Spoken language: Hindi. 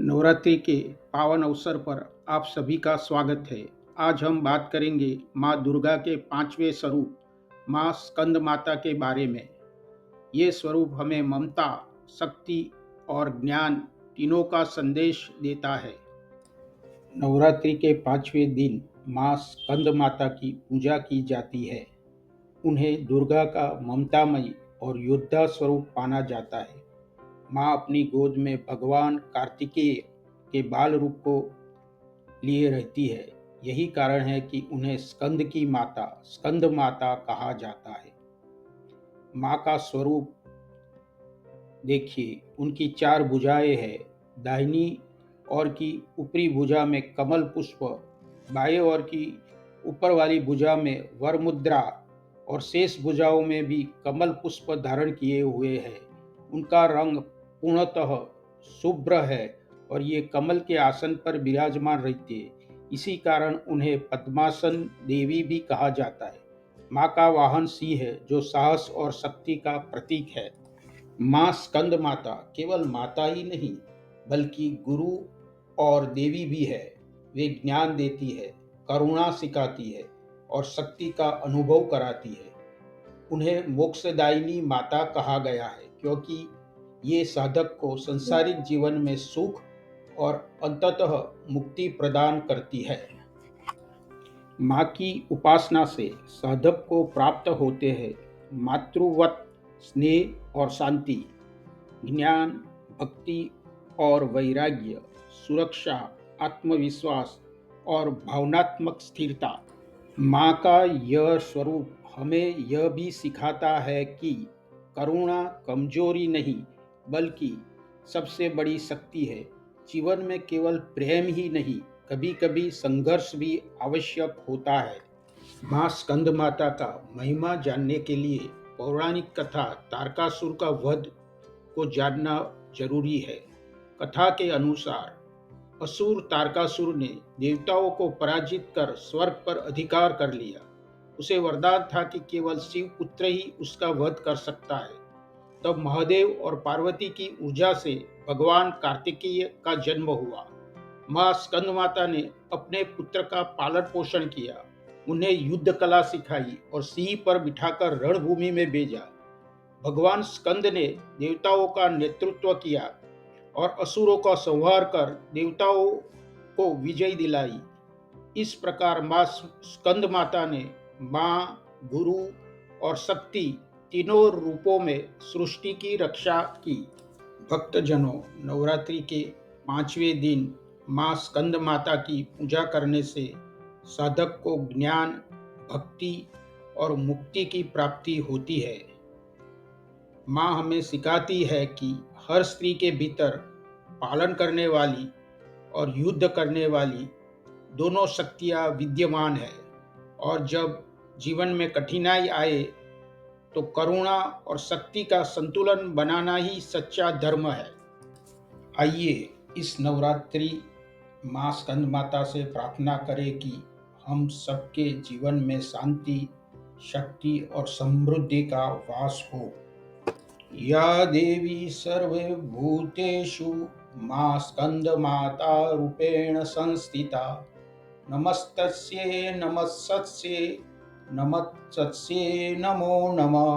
नवरात्रि के पावन अवसर पर आप सभी का स्वागत है। आज हम बात करेंगे माँ दुर्गा के पांचवें स्वरूप माँ स्कंद माता के बारे में। ये स्वरूप हमें ममता, शक्ति और ज्ञान तीनों का संदेश देता है। नवरात्रि के पांचवें दिन माँ स्कंद माता की पूजा की जाती है। उन्हें दुर्गा का ममतामयी और योद्धा स्वरूप माना जाता है। माँ अपनी गोद में भगवान कार्तिकेय के बाल रूप को लिए रहती है। यही कारण है कि उन्हें स्कंद की माता, स्कंद माता कहा जाता है। माँ का स्वरूप देखिए, उनकी चार भुजाएं हैं। दाहिनी ओर की ऊपरी भुजा में कमल पुष्प, बाएं ओर की ऊपर वाली भुजा में वर मुद्रा और शेष भुजाओं में भी कमल पुष्प धारण किए हुए हैं। उनका रंग पूर्णतः शुभ्र है और ये कमल के आसन पर विराजमान रहती है। इसी कारण उन्हें पद्मासन देवी भी कहा जाता है। माँ का वाहन सिंह है, जो साहस और शक्ति का प्रतीक है। माँ स्कंद माता केवल माता ही नहीं, बल्कि गुरु और देवी भी है। वे ज्ञान देती है, करुणा सिखाती है और शक्ति का अनुभव कराती है। उन्हें मोक्षदायिनी माता कहा गया है, क्योंकि ये साधक को संसारिक जीवन में सुख और अंततः मुक्ति प्रदान करती है। माँ की उपासना से साधक को प्राप्त होते हैं मातृवत स्नेह और शांति, ज्ञान, भक्ति और वैराग्य, सुरक्षा, आत्मविश्वास और भावनात्मक स्थिरता। माँ का यह स्वरूप हमें यह भी सिखाता है कि करुणा कमजोरी नहीं, बल्कि सबसे बड़ी शक्ति है। जीवन में केवल प्रेम ही नहीं, कभी कभी संघर्ष भी आवश्यक होता है। माँ स्कंद माता का महिमा जानने के लिए पौराणिक कथा तारकासुर का वध को जानना जरूरी है। कथा के अनुसार असुर तारकासुर ने देवताओं को पराजित कर स्वर्ग पर अधिकार कर लिया। उसे वरदान था कि केवल शिव पुत्र ही उसका वध कर सकता है। तब महादेव और पार्वती की ऊर्जा से भगवान कार्तिकेय का जन्म हुआ। माँ स्कंद माता ने अपने पुत्र का पालन पोषण किया, उन्हें युद्ध कला सिखाई और सिंह पर बिठाकर रणभूमि में भेजा। भगवान स्कंद ने देवताओं का नेतृत्व किया और असुरों का संहार कर देवताओं को विजय दिलाई। इस प्रकार माँ स्कंद माता ने माँ, गुरु और शक्ति तीनों रूपों में सृष्टि की रक्षा की। भक्तजनों, नवरात्रि के पांचवें दिन माँ स्कंद माता की पूजा करने से साधक को ज्ञान, भक्ति और मुक्ति की प्राप्ति होती है। माँ हमें सिखाती है कि हर स्त्री के भीतर पालन करने वाली और युद्ध करने वाली दोनों शक्तियाँ विद्यमान है, और जब जीवन में कठिनाई आए तो करुणा और शक्ति का संतुलन बनाना ही सच्चा धर्म है। आइए इस नवरात्रि माँ स्कंद माता से प्रार्थना करें कि हम सबके जीवन में शांति, शक्ति और समृद्धि का वास हो। या देवी सर्वभूतेषु माँ स्कंद माता रूपेण संस्थिता, नमस्तस्यै नमस्तस्यै नमस्तस्यै नमो नमः।